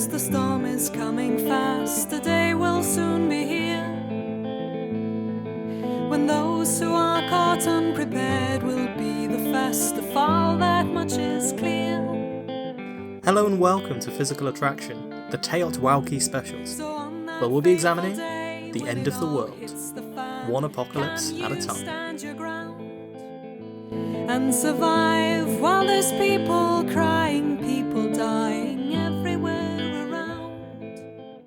knows the storm is coming fast. A day will soon be here when those who are caught unprepared will be the first to fall. That much is clear. Hello and welcome to Physical Attraction, the Teot Wauki specials, where we'll be examining the end of the world, one apocalypse at a time. And survive while there's people crying, people dying everywhere around.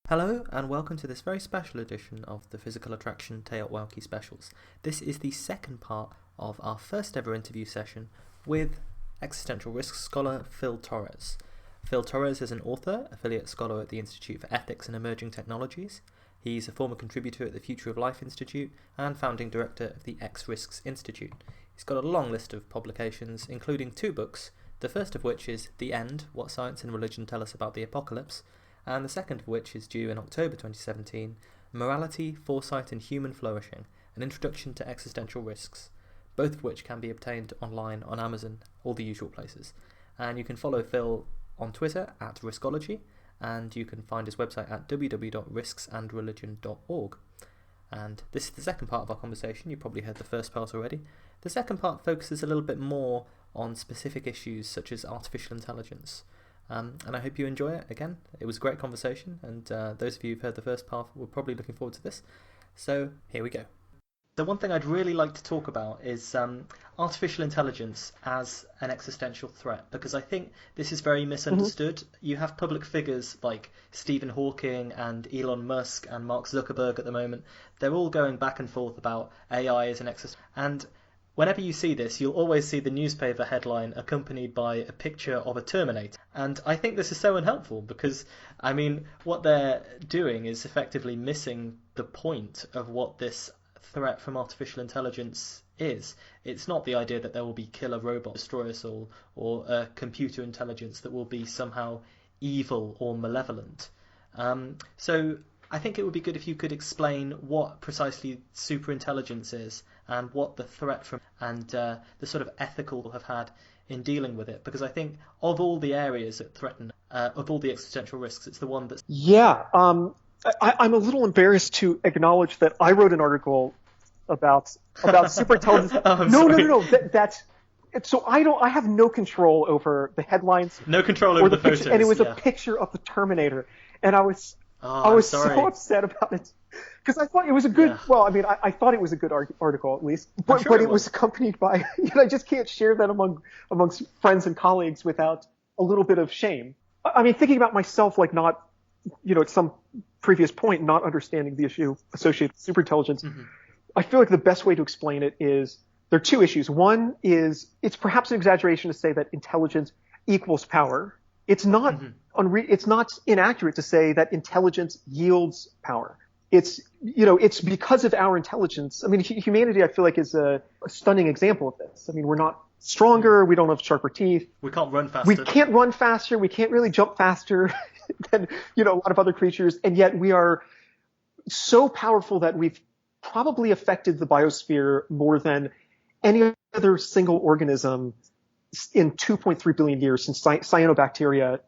Hello and welcome to this very special edition of the Physical Attraction Teot Wauki specials. This is the second part of our first ever interview session with existential risk scholar Phil Torres. Phil Torres is an author, affiliate scholar at the Institute for Ethics and Emerging Technologies. He's a former contributor at the Future of Life Institute and founding director of the XRiskology Institute. He's got a long list of publications, including 2 books, the first of which is The End, What Science and Religion Tell Us About the Apocalypse, and the second of which is due in October 2017, Morality, Foresight and Human Flourishing, An Introduction to Existential Risks, both of which can be obtained online on Amazon, all the usual places. And you can follow Phil on Twitter at Riskology, and you can find his website at www.risksandreligion.org. And this is the second part of our conversation. You probably heard the first part already. The second part focuses a little bit more on specific issues such as artificial intelligence. And I hope you enjoy it. Again, it was a great conversation, and those of you who've heard the first part were probably looking forward to this. So here we go. The one thing I'd really like to talk about is artificial intelligence as an existential threat, because I think this is very misunderstood. You have public figures like Stephen Hawking and Elon Musk and Mark Zuckerberg at the moment. They're all going back and forth about AI as an existential. And whenever you see this, you'll always see the newspaper headline accompanied by a picture of a Terminator. And I think this is so unhelpful because, I mean, what they're doing is effectively missing the point of what this threat from artificial intelligence is. It's not the idea that there will be killer robots destroy us all, or a computer intelligence that will be somehow evil or malevolent. So I think it would be good if you could explain what precisely superintelligence is and what the threat from and the sort of ethical have had in dealing with it, because I think of all the areas that threaten, of all the existential risks, it's the one that's... Yeah, I'm a little embarrassed to acknowledge that I wrote an article about superintelligence. No. So I have no control over the headlines. No control over the photos. And it was a picture of the Terminator, and I was so upset about it because I thought it was a good. Yeah. Well, I mean, I thought it was a good article at least, but it was accompanied by. I just can't share that amongst friends and colleagues without a little bit of shame. I mean, thinking about myself, like not, at some previous point, not understanding the issue associated with superintelligence. Mm-hmm. I feel like the best way to explain it is there are 2 issues. One is it's perhaps an exaggeration to say that intelligence equals power. It's not it's not inaccurate to say that intelligence yields power. It's it's because of our intelligence. I mean, humanity, I feel like, is a stunning example of this. I mean, we're not stronger. We don't have sharper teeth. We can't run faster. We can't run faster. We can't really jump faster than a lot of other creatures, and yet we are so powerful that we've probably affected the biosphere more than any other single organism in 2.3 billion years since cyanobacteria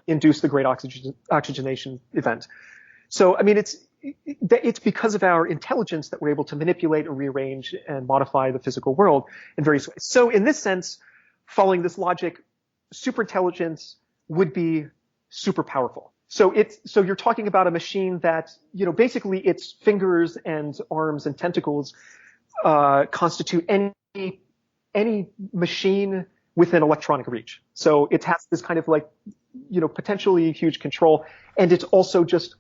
induced the Great Oxygenation event. So, I mean, it's because of our intelligence that we're able to manipulate or rearrange and modify the physical world in various ways. So, in this sense, following this logic, superintelligence would be super powerful. So you're talking about a machine that, basically its fingers and arms and tentacles constitute any machine within electronic reach. So it has this kind of like, potentially huge control, and it's also just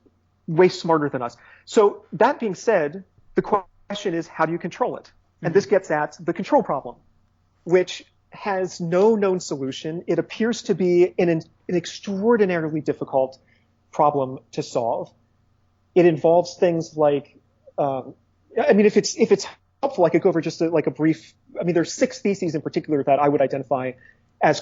way smarter than us. So that being said, the question is, how do you control it? And this gets at the control problem, which has no known solution. It appears to be an extraordinarily difficult problem to solve. It involves things like, if it's helpful, I could go over just a brief. I mean, there's 6 theses in particular that I would identify as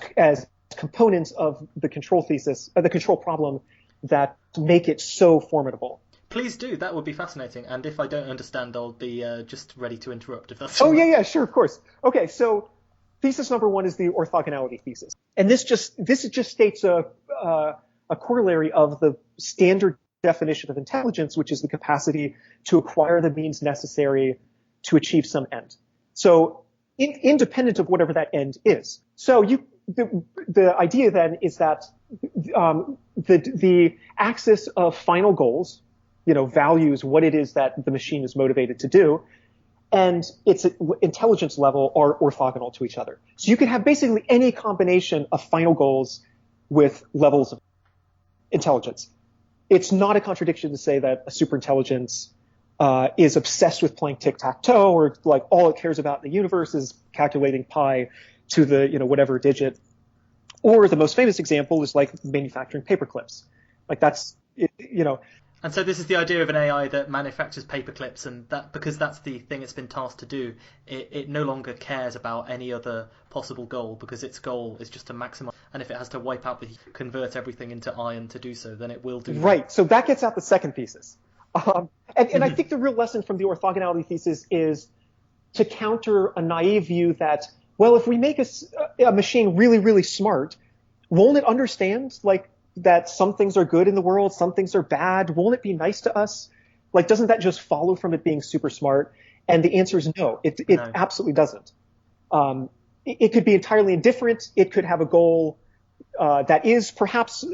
components of the control thesis, the control problem, that make it so formidable. Please do. That would be fascinating. And if I don't understand, I'll be just ready to interrupt if that's. Yeah, sure, of course. Okay, so thesis number 1 is the orthogonality thesis, and this just states a a corollary of the standard definition of intelligence, which is the capacity to acquire the means necessary to achieve some end. So independent of whatever that end is. So the idea then is that the axis of final goals, values what it is that the machine is motivated to do, and its intelligence level are orthogonal to each other. So you can have basically any combination of final goals with levels of intelligence. It's not a contradiction to say that a superintelligence is obsessed with playing tic-tac-toe, or like all it cares about in the universe is calculating pi to the whatever digit. Or the most famous example is like manufacturing paperclips. Like that's And so this is the idea of an AI that manufactures paperclips, and that because that's the thing it's been tasked to do, it no longer cares about any other possible goal, because its goal is just to maximize. And if it has to wipe out convert everything into iron to do so, then it will do that. Right. So that gets out the second thesis. And I think the real lesson from the orthogonality thesis is to counter a naive view that, well, if we make a machine really, really smart, won't it understand like that some things are good in the world, some things are bad? Won't it be nice to us? Like, doesn't that just follow from it being super smart? And the answer is no, it No. absolutely doesn't. It could be entirely indifferent. It could have a goal that is perhaps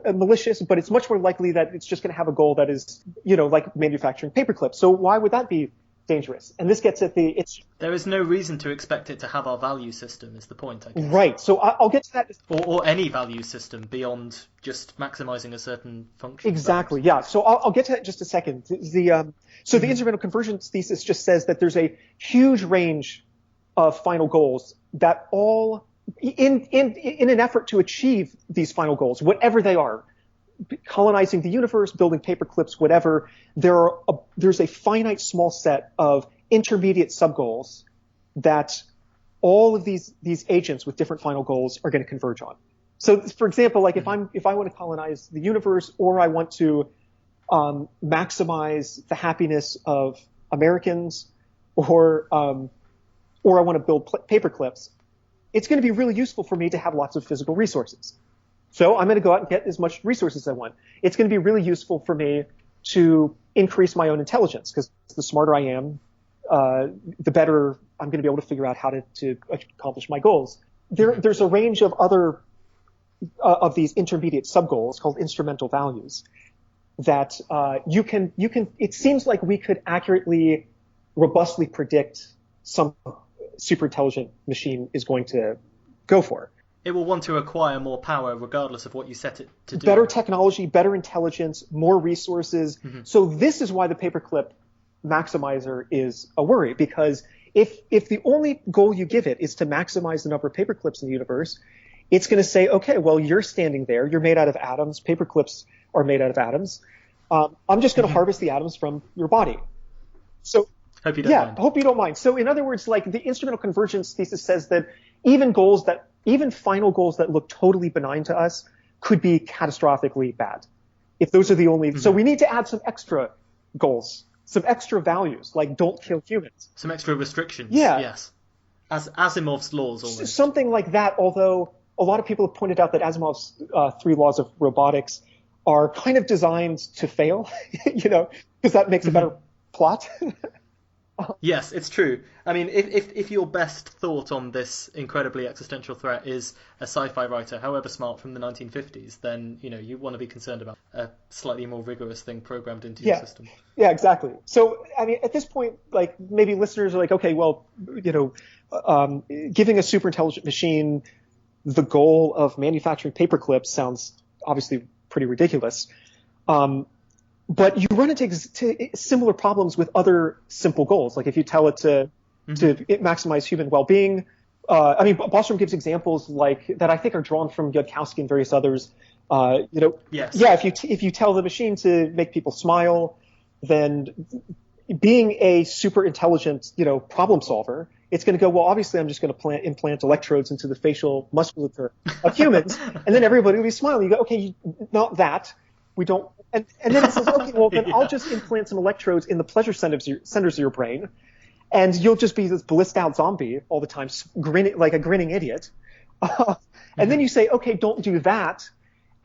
malicious, but it's much more likely that it's just going to have a goal that is, like manufacturing paperclips. So why would that be dangerous? And this gets at there is no reason to expect it to have our value system, is the point, I guess. Right. So I'll get to that. Or any value system beyond just maximizing a certain function. Exactly. Yeah. So I'll get to that in just a second. The instrumental convergence thesis just says that there's a huge range of final goals that all in an effort to achieve these final goals, whatever they are, colonizing the universe, building paperclips, whatever, there's a finite small set of intermediate subgoals that all of these agents with different final goals are going to converge on. So, for example, like if I want to colonize the universe, or I want to maximize the happiness of Americans, or I want to build paperclips, it's going to be really useful for me to have lots of physical resources. So I'm going to go out and get as much resources as I want. It's going to be really useful for me to increase my own intelligence, because the smarter I am, the better I'm going to be able to figure out how to accomplish my goals. There's a range of other of these intermediate subgoals called instrumental values that you can. It seems like we could accurately, robustly predict some super intelligent machine is going to go for. It will want to acquire more power regardless of what you set it to do. Better technology, better intelligence, more resources. Mm-hmm. So this is why the paperclip maximizer is a worry, because if the only goal you give it is to maximize the number of paperclips in the universe, it's going to say, okay, well, you're standing there. You're made out of atoms. Paperclips are made out of atoms. I'm just going to harvest the atoms from your body. So hope you don't mind. Hope you don't mind. So in other words, like the instrumental convergence thesis says that even final goals that look totally benign to us could be catastrophically bad if those are the only. Mm-hmm. So we need to add some extra goals, some extra values, like don't kill humans. Some extra restrictions. Yeah. Yes. As Asimov's laws almost. Something like that, although a lot of people have pointed out that Asimov's 3 laws of robotics are kind of designed to fail, because that makes a better plot. Yes, it's true. I mean, if your best thought on this incredibly existential threat is a sci-fi writer, however smart, from the 1950s, then you want to be concerned about a slightly more rigorous thing programmed into your system. Yeah, exactly. So, I mean, at this point, like maybe listeners are like, okay, well, giving a super intelligent machine the goal of manufacturing paperclips sounds obviously pretty ridiculous. But you run into similar problems with other simple goals. Like if you tell it to maximize human well-being. Bostrom gives examples like that I think are drawn from Yudkowsky and various others. Yes. Yeah, if you tell the machine to make people smile, then being a super intelligent, problem solver, it's going to go, well, obviously I'm just going to implant electrodes into the facial musculature of humans, and then everybody will be smiling. You go, okay, not that. We don't. And then it says, okay, well, then I'll just implant some electrodes in the pleasure centers of your brain, and you'll just be this blissed out zombie all the time, grinning like a grinning idiot. And then you say, okay, don't do that.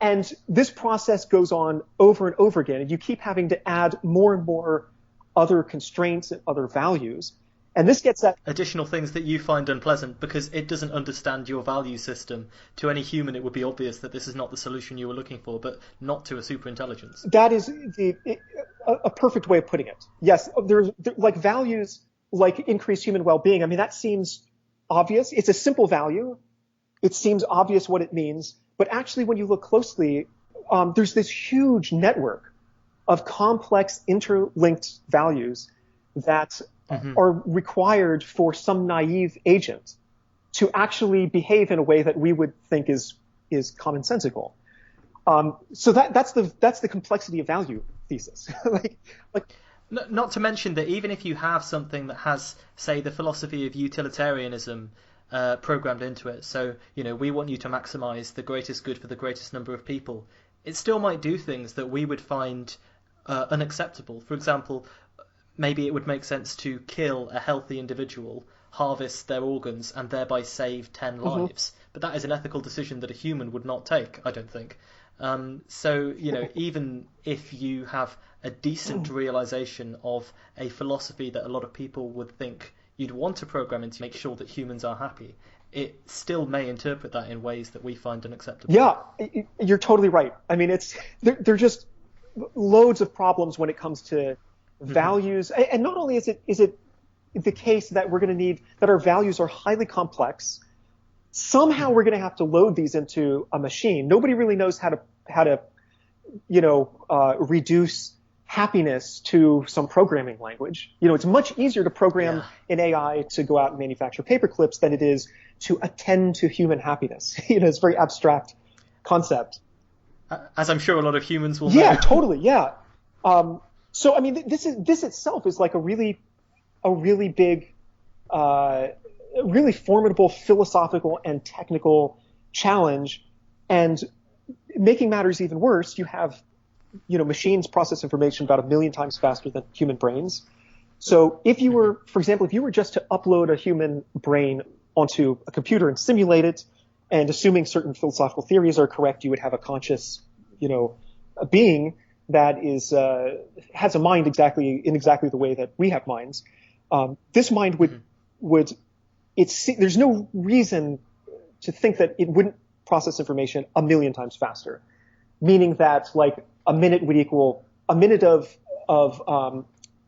And this process goes on over and over again, and you keep having to add more and more other constraints and other values. And this gets at additional things that you find unpleasant because it doesn't understand your value system. To any human, it would be obvious that this is not the solution you were looking for, but not to a superintelligence. That is a perfect way of putting it. Yes, there's like values like increased human well-being. I mean, that seems obvious. It's a simple value. It seems obvious what it means. But actually, when you look closely, there's this huge network of complex interlinked values that are required for some naive agent to actually behave in a way that we would think is commonsensical. So that's the complexity of value thesis. Not to mention that even if you have something that has, say, the philosophy of utilitarianism programmed into it, so we want you to maximize the greatest good for the greatest number of people, it still might do things that we would find unacceptable. For example, maybe it would make sense to kill a healthy individual, harvest their organs, and thereby save 10 lives. But that is an ethical decision that a human would not take, I don't think. So, even if you have a decent realization of a philosophy that a lot of people would think you'd want to program into make sure that humans are happy, it still may interpret that in ways that we find unacceptable. Yeah, you're totally right. I mean, there are just loads of problems when it comes to values. And not only is it the case that we're going to need that our values are highly complex, somehow we're going to have to load these into a machine. Nobody really knows how to reduce happiness to some programming language. It's much easier to program an AI to go out and manufacture paper clips than it is to attend to human happiness. It's a very abstract concept. As I'm sure a lot of humans will know. Yeah, totally. Yeah. So I mean, this itself is like a really big, really formidable philosophical and technical challenge. And making matters even worse, you have, machines process information about 1 million times faster than human brains. So if you were, for example, if you were just to upload a human brain onto a computer and simulate it, and assuming certain philosophical theories are correct, you would have a conscious, a being that has a mind in exactly the way that we have minds. This mind there's no reason to think that it wouldn't process information 1 million times faster, meaning that like a minute of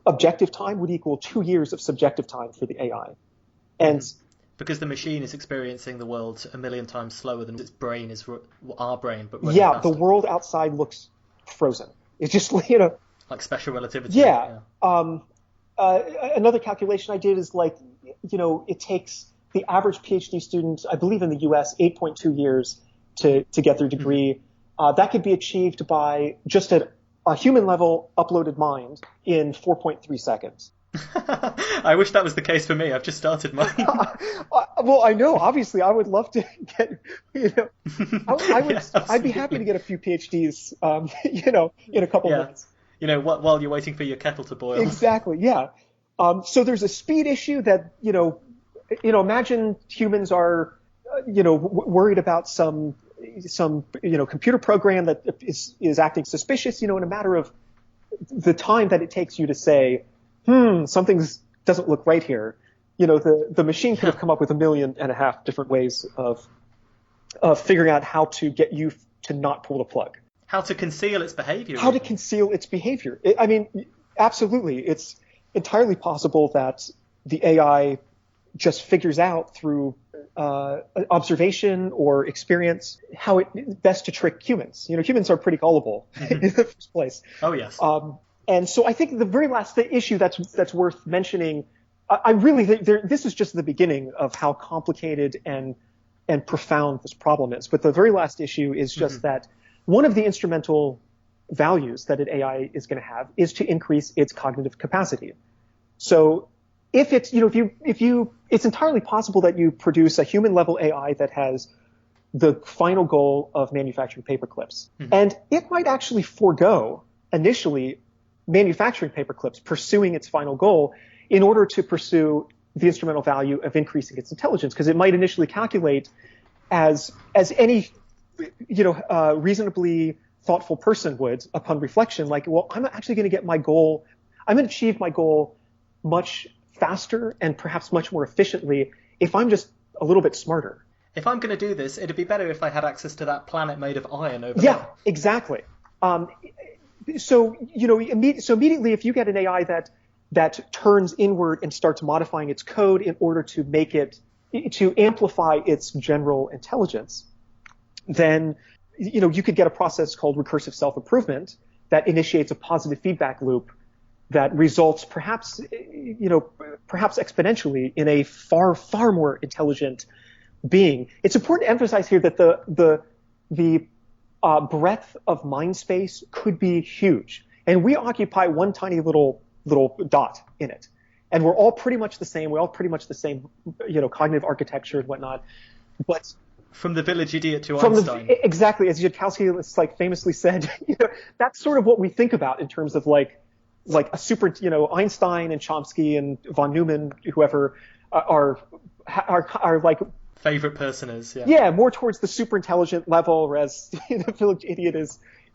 objective time would equal 2 years of subjective time for the AI. And because the machine is experiencing the world 1 million times slower than its brain is our brain, but yeah, faster. The world outside looks frozen. It's just like special relativity. Yeah. Another calculation I did is it takes the average PhD student, I believe in the US, 8.2 years to get their degree. That could be achieved by just a human level uploaded mind in 4.3 seconds. I wish that was the case for me. I've just started mine. Well, I know. Obviously, I would love to get. I'd be happy to get a few PhDs. In a couple months. While you're waiting for your kettle to boil. Exactly. Yeah. So there's a speed issue that imagine humans are worried about some computer program that is acting suspicious. In a matter of the time that it takes you to say, something doesn't look right here. The machine could have come up with 1.5 million different ways of figuring out how to get you to not pull the plug. How to conceal its behavior. How to conceal its behavior. I mean, absolutely. It's entirely possible that the AI just figures out through observation or experience how it best to trick humans. Humans are pretty gullible in the first place. Oh, yes. And so I think the very last issue that's worth mentioning, I really think this is just the beginning of how complicated and profound this problem is. But the very last issue is just that one of the instrumental values that an AI is going to have is to increase its cognitive capacity. So if it's, it's entirely possible that you produce a human level AI that has the final goal of manufacturing paper clips. And it might actually forego initially manufacturing paper clips, pursuing its final goal in order to pursue the instrumental value of increasing its intelligence, because it might initially calculate as any reasonably thoughtful person would upon reflection, like, well, I'm actually going to get my goal. I'm going to achieve my goal much faster and perhaps much more efficiently if I'm just a little bit smarter. If I'm going to do this, it'd be better if I had access to that planet made of iron over Yeah, there. exactly. So immediately, if you get an AI that turns inward and starts modifying its code in order to make it to amplify its general intelligence, then you could get a process called recursive self-improvement that initiates a positive feedback loop that results perhaps exponentially in a far, far more intelligent being. It's important to emphasize here that the breadth of mind space could be huge, and we occupy one tiny little dot in it, and we're all pretty much the same. We're all pretty much the same, cognitive architecture and whatnot, but. From the village idiot to Einstein. Exactly, as Yudkowsky famously said, that's sort of what we think about in terms of like a super, Einstein and Chomsky and von Neumann, whoever are like favorite person is, yeah. Yeah, more towards the super intelligent level, whereas the village idiot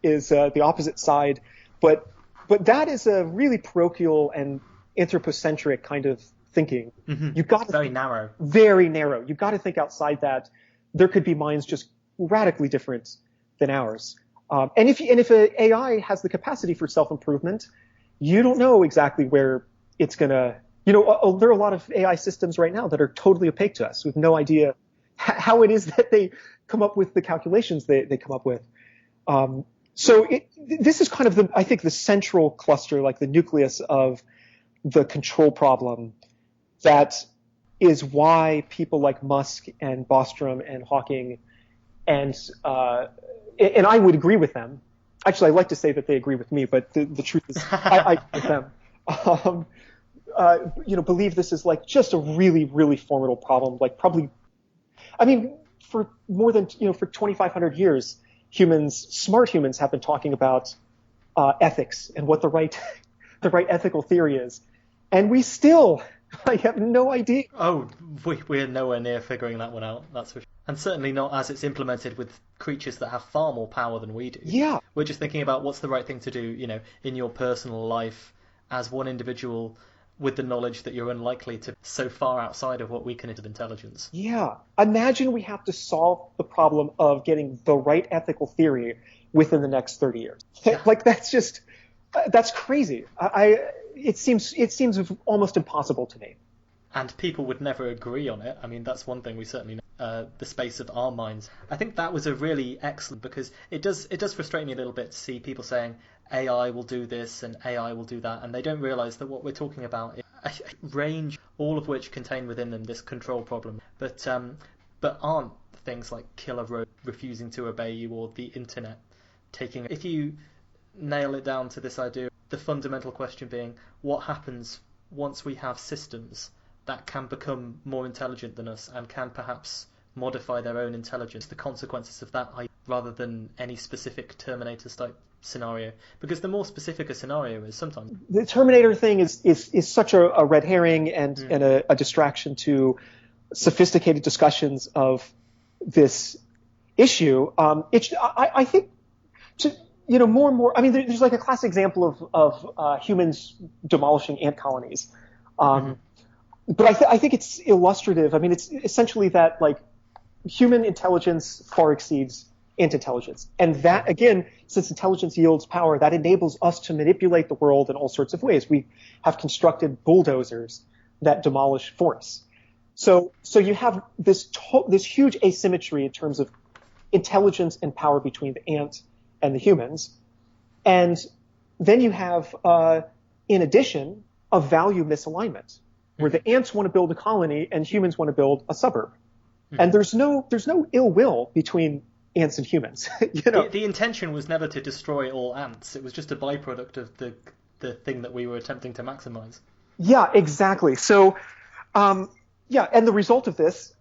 is the opposite side. But that is a really parochial and anthropocentric kind of thinking. Mm-hmm. You've got to very narrow. Very narrow. You've got to think outside that. There could be minds just radically different than ours. And if an AI has the capacity for self-improvement, you don't know exactly where it's going to, there are a lot of AI systems right now that are totally opaque to us with no idea how it is that they come up with the calculations they come up with. So this is kind of I think the central cluster, like the nucleus of the control problem that is why people like Musk and Bostrom and Hawking and I would agree with them. Actually, I like to say that they agree with me, but the truth is I agree with them. Believe this is like just a really, really formidable problem. Like probably, for more than, for 2,500 years, smart humans have been talking about ethics and what the right ethical theory is. And we still, I have no idea. Oh, we're nowhere near figuring that one out, that's for sure. And certainly not as it's implemented with creatures that have far more power than we do. Yeah. We're just thinking about what's the right thing to do, in your personal life as one individual with the knowledge that you're unlikely to so far outside of what we can do with intelligence. Yeah. Imagine we have to solve the problem of getting the right ethical theory within the next 30 years. Yeah. Like that's crazy. It seems almost impossible to me. And people would never agree on it. That's one thing we certainly know, the space of our minds. I think that was a really excellent, because it does frustrate me a little bit to see people saying AI will do this and AI will do that, and they don't realise that what we're talking about is a range, all of which contain within them this control problem. But aren't things like killer robots refusing to obey you, or the internet taking. If you nail it down to this idea, the fundamental question being, what happens once we have systems that can become more intelligent than us and can perhaps modify their own intelligence, the consequences of that, rather than any specific Terminator type scenario? Because the more specific a scenario is, sometimes the Terminator thing is such a red herring and a distraction to sophisticated discussions of this issue. I think more and more. There's like a classic example of humans demolishing ant colonies. But I think it's illustrative. It's essentially that like human intelligence far exceeds ant intelligence. And that, again, since intelligence yields power, that enables us to manipulate the world in all sorts of ways. We have constructed bulldozers that demolish forests. So you have this huge asymmetry in terms of intelligence and power between the ant and the humans. And then you have, in addition, a value misalignment, where the ants want to build a colony and humans want to build a suburb. And there's no ill will between ants and humans. The intention was never to destroy all ants. It was just a byproduct of the thing that we were attempting to maximize. Yeah, exactly. So, and the result of this,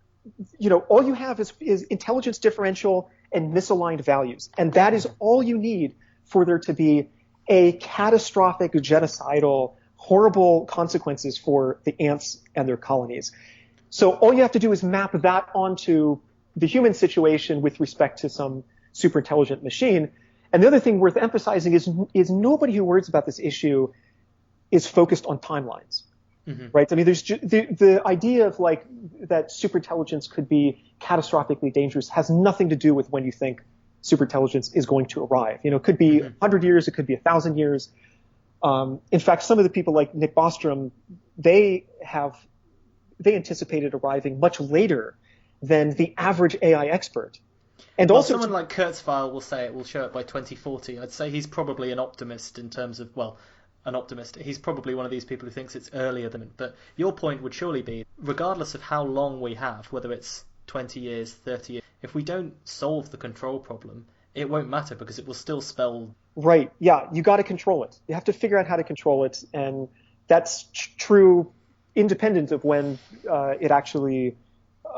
all you have is intelligence differential and misaligned values. And that is all you need for there to be a catastrophic, genocidal, horrible consequences for the ants and their colonies. So all you have to do is map that onto the human situation with respect to some super intelligent machine. And the other thing worth emphasizing is nobody who worries about this issue is focused on timelines, right? I mean, there's the idea of like that superintelligence could be catastrophically dangerous has nothing to do with when you think superintelligence is going to arrive. You know, it could be 100 years, it could be 1,000 years. In fact, some of the people like Nick Bostrom, they anticipated arriving much later than the average AI expert. And also, someone like Kurzweil will say it will show up by 2040. I'd say he's probably an optimist in terms of, well, an optimist. He's probably one of these people who thinks it's earlier than. But your point would surely be, regardless of how long we have, whether it's 20 years, 30 years, if we don't solve the control problem, it won't matter because it will still spell. Right. Yeah. You got to control it. You have to figure out how to control it. And that's true independent of when it actually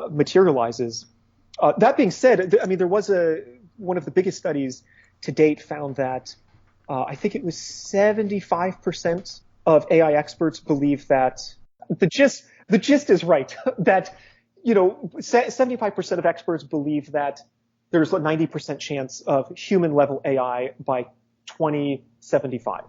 materializes. That being said, I mean, there was one of the biggest studies to date found that I think it was 75% of AI experts believe that the gist is right. That, 75% of experts believe that there's a 90% chance of human level AI by 2075.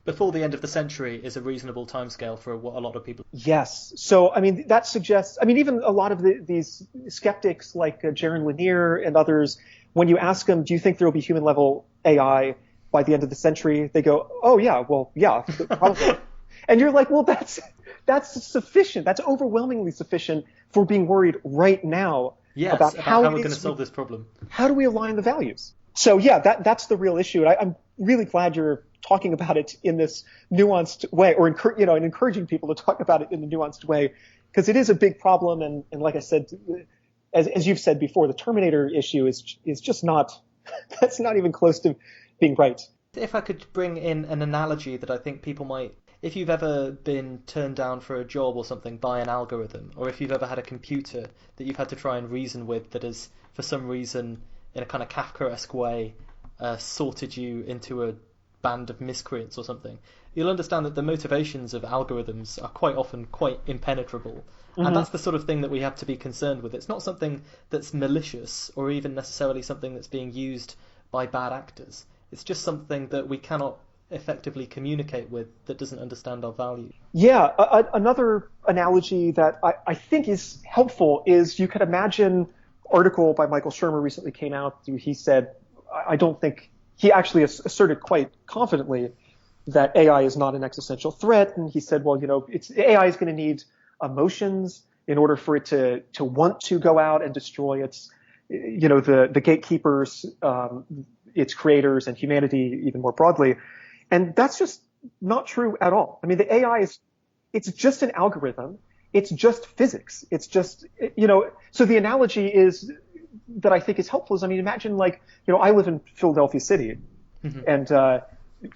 Before the end of the century is a reasonable timescale for what a lot of people. Yes. So, I mean, that suggests, I mean, even a lot of these skeptics like Jaron Lanier and others, when you ask them, do you think there will be human level AI by the end of the century? They go, oh, yeah, well, yeah, probably. And you're like, well, that's sufficient. That's overwhelmingly sufficient for being worried right now about how we're going to solve this problem. How do we align the values? So, yeah, that's the real issue. And I'm really glad you're talking about it in this nuanced way, or and encouraging people to talk about it in a nuanced way, because it is a big problem. And like I said, as you've said before, the Terminator issue is just not that's not even close to being right. If I could bring in an analogy that I think people might, if you've ever been turned down for a job or something by an algorithm, or if you've ever had a computer that you've had to try and reason with that has, for some reason, in a kind of Kafkaesque way, sorted you into a band of miscreants or something, you'll understand that the motivations of algorithms are quite often quite impenetrable. And that's the sort of thing that we have to be concerned with. It's not something that's malicious or even necessarily something that's being used by bad actors. It's just something that we cannot effectively communicate with that doesn't understand our value. Yeah, another analogy that I think is helpful is you could imagine an article by Michael Shermer recently came out. He said, I don't think, he actually asserted quite confidently that AI is not an existential threat. And he said, well, AI is going to need emotions in order for it to want to go out and destroy the gatekeepers, its creators, and humanity even more broadly. And that's just not true at all. I mean, the AI it's just an algorithm. It's just physics. It's just, so the analogy is that I think is helpful is, I mean, imagine I live in Philadelphia City and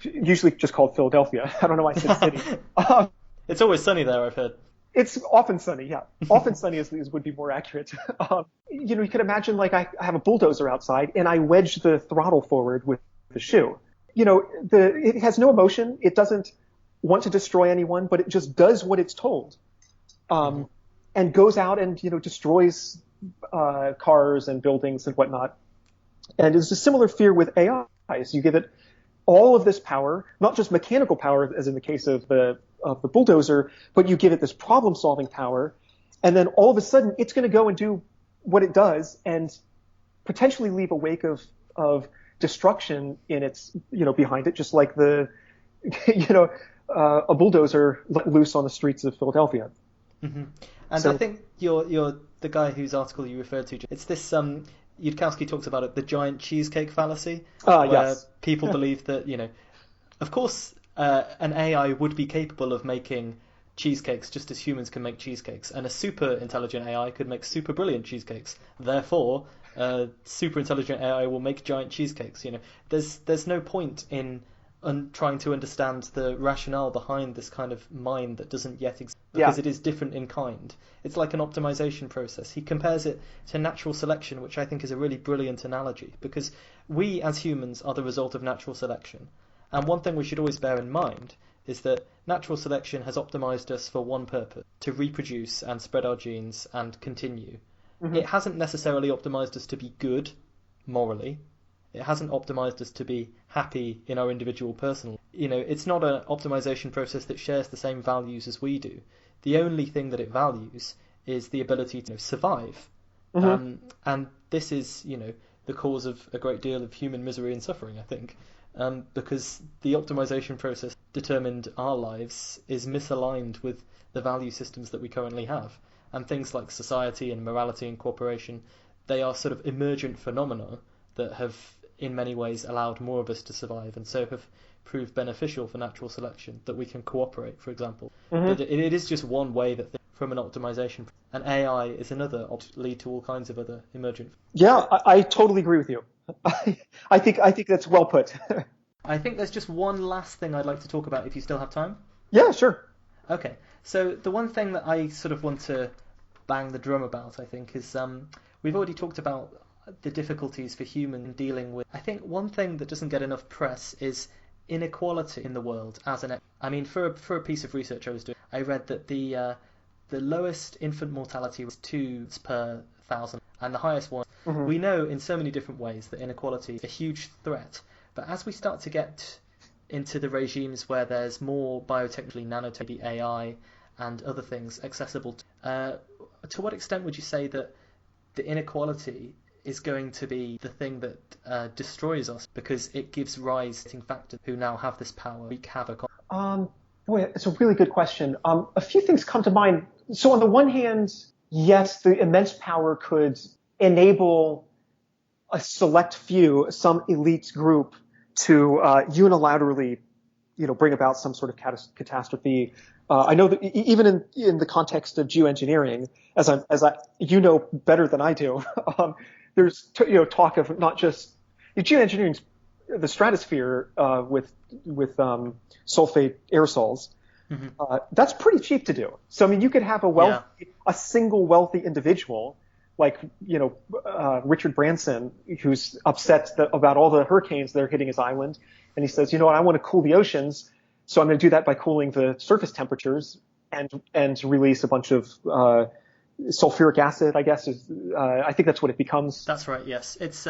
usually just called Philadelphia. I don't know why I said city. It's always sunny there, I've heard. It's often sunny, yeah. Often sunny would be more accurate. You could imagine I have a bulldozer outside and I wedge the throttle forward with the shoe. It has no emotion. It doesn't want to destroy anyone, but it just does what it's told. And goes out and, destroys cars and buildings and whatnot. And it's a similar fear with AI. So you give it all of this power, not just mechanical power, as in the case of the bulldozer, but you give it this problem-solving power, and then all of a sudden it's going to go and do what it does and potentially leave a wake of destruction in its, behind it, just like a bulldozer let loose on the streets of Philadelphia. And I think you're the guy whose article you referred to. It's this Yudkowsky talks about it, the giant cheesecake fallacy, where yes. people believe that, of course, an AI would be capable of making cheesecakes just as humans can make cheesecakes, and a super intelligent AI could make super brilliant cheesecakes. Therefore, super intelligent AI will make giant cheesecakes. There's no point in trying to understand the rationale behind this kind of mind that doesn't yet exist, because it is different in kind. It's like an optimization process. He compares it to natural selection, which I think is a really brilliant analogy, because we as humans are the result of natural selection. And one thing we should always bear in mind is that natural selection has optimized us for one purpose: to reproduce and spread our genes and continue. It hasn't necessarily optimized us to be good, morally. It hasn't optimized us to be happy in our individual personal. It's not an optimization process that shares the same values as we do. The only thing that it values is the ability to survive. And this is, the cause of a great deal of human misery and suffering, I think, because the optimization process determined our lives is misaligned with the value systems that we currently have. And things like society and morality and cooperation, they are sort of emergent phenomena that have in many ways allowed more of us to survive, and so have proved beneficial for natural selection, that we can cooperate, for example. But it is just one way that from an optimization, and AI is another lead to all kinds of other emergent. Yeah, I totally agree with you. I think that's well put. I think there's just one last thing I'd like to talk about if you still have time. Yeah, sure. Okay, so the one thing that I sort of want to bang the drum about, I think, is we've already talked about the difficulties for humans dealing with. I think one thing that doesn't get enough press is inequality in the world. For a piece of research I was doing, I read that the lowest infant mortality was 2 per 1,000, and the highest one. We know in so many different ways that inequality is a huge threat, but as we start to get into the regimes where there's more biotechnology, nanotechnology, AI, and other things accessible, to what extent would you say that the inequality is going to be the thing that destroys us, because it gives rise to factors who now have this power wreak havoc on? Boy, it's a really good question. A few things come to mind. So on the one hand, yes, the immense power could enable a select few, some elite group, to unilaterally, bring about some sort of catastrophe. I know that even in the context of geoengineering, as better than I do, there's talk of not just geoengineering, the stratosphere with sulfate aerosols. That's pretty cheap to do. So you could have a single wealthy individual like Richard Branson, who's upset about all the hurricanes that are hitting his island, and he says, I want to cool the oceans, so I'm going to do that by cooling the surface temperatures and release a bunch of sulfuric acid, I guess. I think that's what it becomes. That's right, yes. It's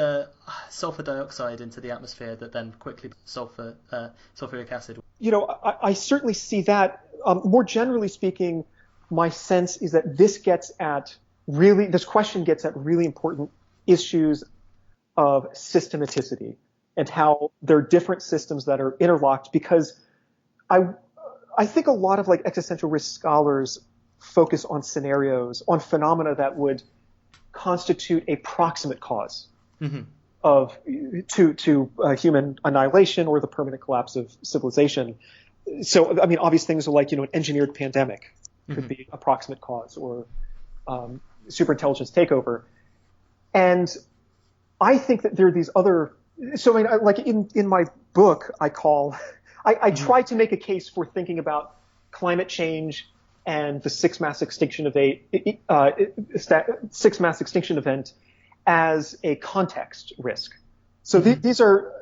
sulfur dioxide into the atmosphere that then quickly sulfuric acid. I certainly see that. More generally speaking, my sense is that this question gets at really important issues of systematicity and how there are different systems that are interlocked, because I think a lot of existential risk scholars focus on scenarios, on phenomena that would constitute a proximate cause to human annihilation or the permanent collapse of civilization. So, obvious things are like, an engineered pandemic could be a proximate cause, or superintelligence takeover. And I think that there are these other. So, in my book, I try to make a case for thinking about climate change and the sixth mass extinction event as a context risk. So these are,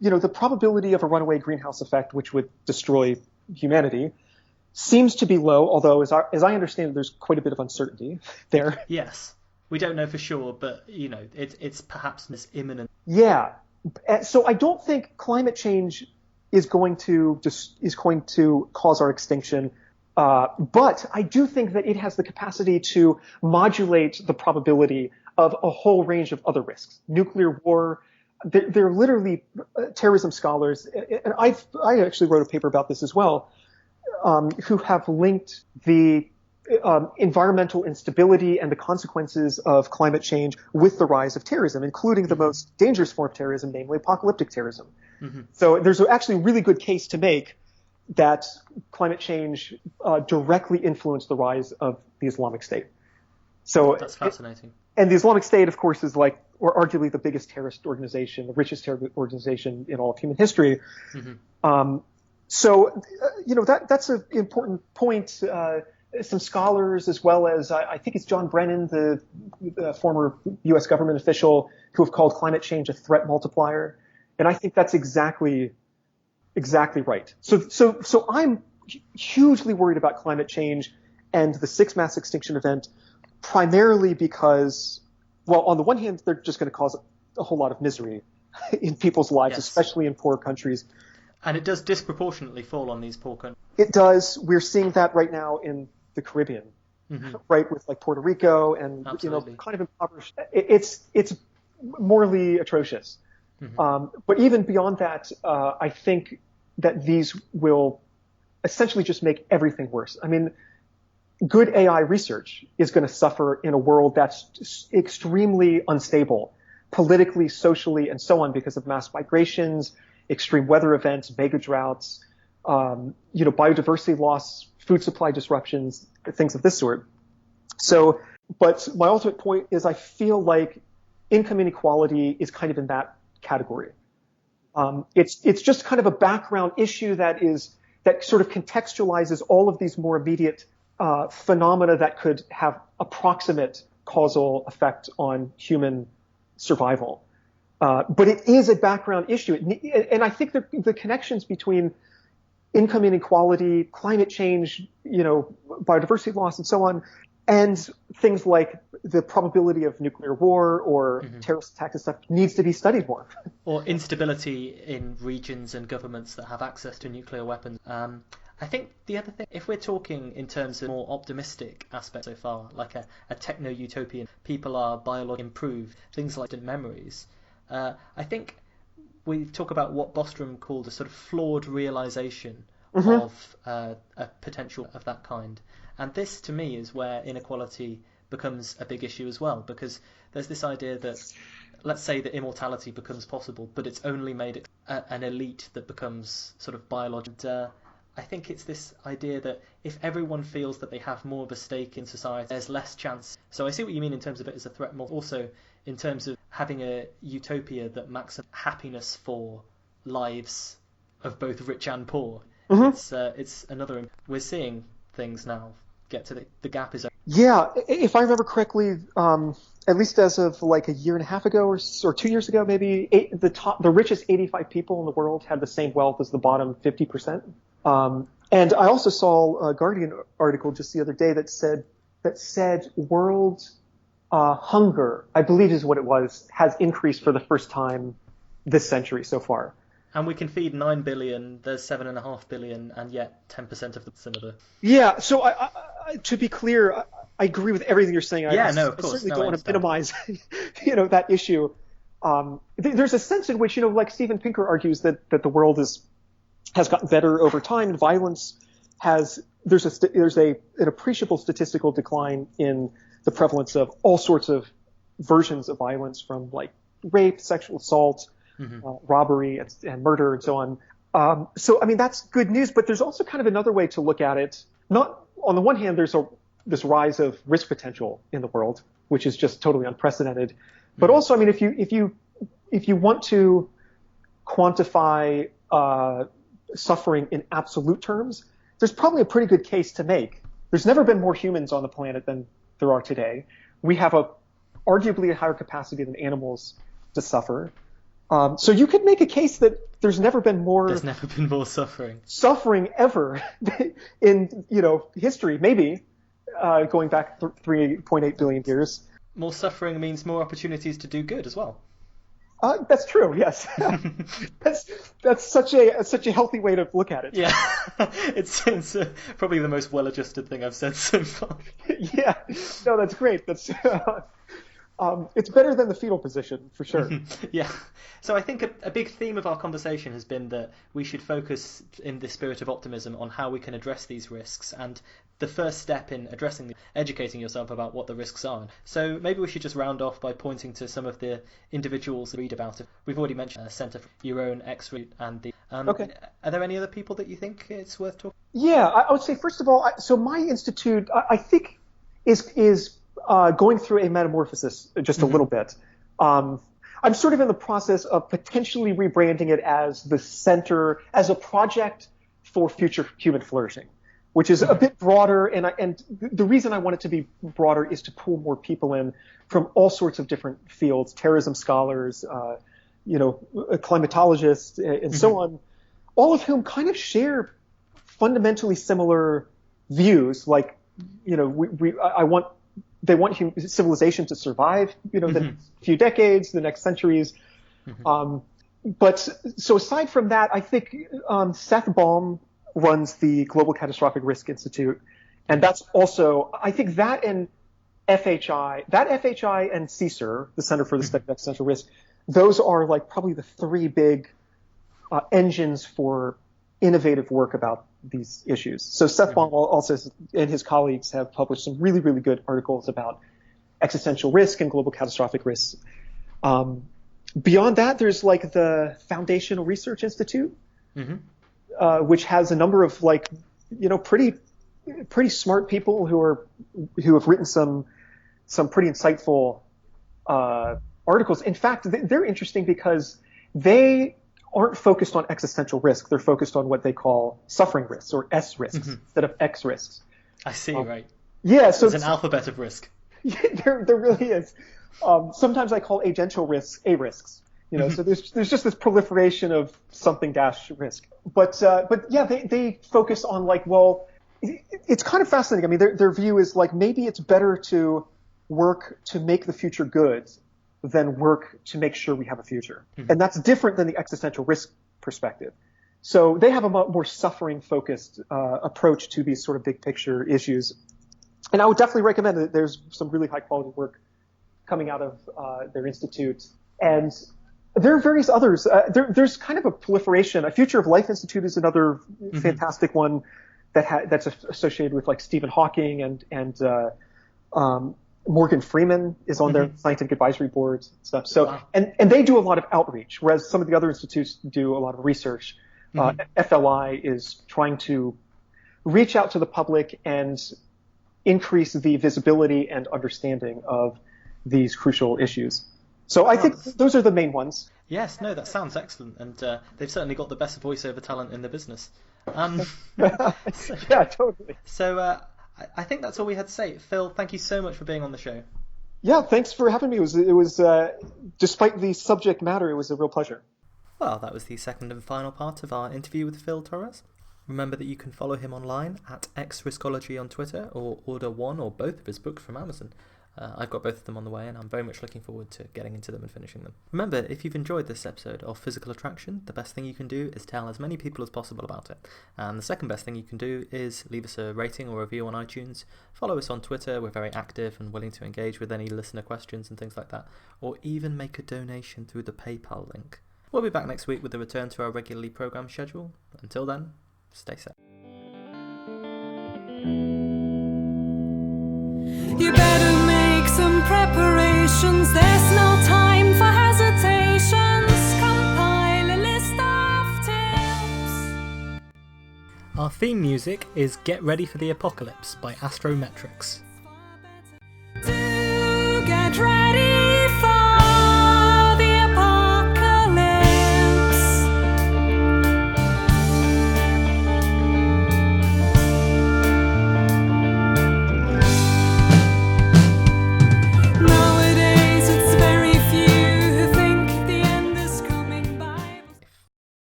the probability of a runaway greenhouse effect, which would destroy humanity, seems to be low, although as I understand it, there's quite a bit of uncertainty there. Yes. We don't know for sure, but, it's perhaps this imminent. Yeah. So I don't think climate change is going to cause our extinction. But I do think that it has the capacity to modulate the probability of a whole range of other risks. Nuclear war. They're literally terrorism scholars, and I actually wrote a paper about this as well, who have linked the environmental instability and the consequences of climate change with the rise of terrorism, including the most dangerous form of terrorism, namely apocalyptic terrorism. So there's actually a really good case to make that climate change directly influenced the rise of the Islamic State. So that's fascinating. And the Islamic State, of course, is or arguably the biggest terrorist organization, the richest terrorist organization in all of human history. So, that's an important point. Some scholars, as well as I think it's John Brennan, the former U.S. government official, who have called climate change a threat multiplier. And I think that's exactly right. So I'm hugely worried about climate change and the sixth mass extinction event, primarily because, well, on the one hand, they're just going to cause a whole lot of misery in people's lives, Yes. especially in poor countries. And it does disproportionately fall on these poor countries. It does. We're seeing that right now in the Caribbean, right, with like Puerto Rico and Absolutely. kind of impoverished. It's morally atrocious. But even beyond that, I think that these will essentially just make everything worse. I mean, good AI research is going to suffer in a world that's extremely unstable, politically, socially, and so on, because of mass migrations, extreme weather events, mega droughts, biodiversity loss, food supply disruptions, things of this sort. So, but my ultimate point is I feel like income inequality is kind of in that category. It's just kind of a background issue that sort of contextualizes all of these more immediate phenomena that could have approximate causal effect on human survival. But it is a background issue. And I think the connections between income inequality, climate change, biodiversity loss, and so on, and things like the probability of nuclear war or terrorist attacks and stuff needs to be studied more. Or instability in regions and governments that have access to nuclear weapons. I think the other thing, if we're talking in terms of more optimistic aspects so far, like a techno-utopian, people are biologically improved, things like memories, I think we talk about what Bostrom called a sort of flawed realization of a potential of that kind. And this, to me, is where inequality becomes a big issue as well, because there's this idea that, let's say that immortality becomes possible, but it's only made an elite that becomes sort of biological. I think it's this idea that if everyone feels that they have more of a stake in society, there's less chance. So I see what you mean in terms of it as a threat, more also in terms of having a utopia that maximizes happiness for lives of both rich and poor. It's another. We're seeing things now get to the gap is. Yeah, if I remember correctly, at least as of like a year and a half ago or 2 years ago, maybe the richest 85 people in the world had the same wealth as the bottom 50%. And I also saw a Guardian article just the other day that said world hunger, I believe is what it was, has increased for the first time this century so far. And we can feed 9 billion, there's 7.5 billion, and yet 10% of the similar. Yeah, so I, to be clear, I agree with everything you're saying. Of course. I certainly don't want to minimize, that issue. There's a sense in which, like Steven Pinker argues that the world has gotten better over time, and violence there's an appreciable statistical decline in the prevalence of all sorts of versions of violence, from like rape, sexual assault, robbery, and murder, and so on. So, I mean, that's good news, but there's also kind of another way to look at it. Not on the one hand, there's this rise of risk potential in the world, which is just totally unprecedented. But also, I mean, if you want to quantify suffering in absolute terms, there's probably a pretty good case to make. There's never been more humans on the planet than there are today. We have arguably a higher capacity than animals to suffer. So you could make a case that there's never been more suffering ever in history, maybe going back 3.8 billion years. More suffering means more opportunities to do good as well. That's true. Yes, that's such a healthy way to look at it. Yeah, it's probably the most well-adjusted thing I've said so far. Yeah, no, that's great. That's it's better than the fetal position for sure. Yeah. So I think a big theme of our conversation has been that we should focus in the spirit of optimism on how we can address these risks, and the first step in educating yourself about what the risks are. So maybe we should just round off by pointing to some of the individuals that read about it. We've already mentioned Centre for your own XRiskology and the. Okay. Are there any other people that you think it's worth talking? Yeah, I would say first of all, so my institute, I think, is going through a metamorphosis just a little bit. I'm sort of in the process of potentially rebranding it as the center, as a project for future human flourishing, which is a bit broader. And the reason I want it to be broader is to pull more people in from all sorts of different fields, terrorism scholars, climatologists, and so on, all of whom kind of share fundamentally similar views. Like, I want they want civilization to survive, the next few decades, the next centuries. But so aside from that, I think Seth Baum runs the Global Catastrophic Risk Institute, and that's also, I think that and FHI and CSIR, the Center for the Study of Existential Risk, those are like probably the three big engines for innovative work about these issues. So Seth Baum also and his colleagues have published some really, really good articles about existential risk and global catastrophic risks. Beyond that, there's like the Foundational Research Institute, which has a number of like, pretty smart people who have written some pretty insightful articles. In fact, they're interesting because they aren't focused on existential risk. They're focused on what they call suffering risks, or S risks, instead of X risks. I see, right. Yeah, so there's an alphabet of risk. Yeah, there really is. Sometimes I call agential risks A risks. So there's just this proliferation of something dash risk. But yeah, they focus on like, well, it's kind of fascinating. I mean, their view is like, maybe it's better to work to make the future good than work to make sure we have a future. And that's different than the existential risk perspective. So they have a more suffering-focused approach to these sort of big picture issues. And I would definitely recommend that there's some really high-quality work coming out of their institute. And there are various others. There's kind of a proliferation. A Future of Life Institute is another fantastic one that's associated with like Stephen Hawking and Morgan Freeman is on their scientific advisory boards and stuff. So, wow. and they do a lot of outreach, whereas some of the other institutes do a lot of research. FLI is trying to reach out to the public and increase the visibility and understanding of these crucial issues. So I think those are the main ones. Yes, no, that sounds excellent. And they've certainly got the best voiceover talent in the business. Yeah, totally. So I think that's all we had to say. Phil, thank you so much for being on the show. Yeah, thanks for having me. It was despite the subject matter, it was a real pleasure. Well, that was the second and final part of our interview with Phil Torres. Remember that you can follow him online at XRiskology on Twitter, or order one or both of his books from Amazon. I've got both of them on the way, and I'm very much looking forward to getting into them and finishing them. Remember, if you've enjoyed this episode of Physical Attraction, the best thing you can do is tell as many people as possible about it. And the second best thing you can do is leave us a rating or review on iTunes. Follow us on Twitter. We're very active and willing to engage with any listener questions and things like that. Or even make a donation through the PayPal link. We'll be back next week with a return to our regularly programmed schedule. Until then, stay safe. You better make some preparations. There's no time for hesitations. Compile a list of tips. Our theme music is Get Ready for the Apocalypse by Astrometrics.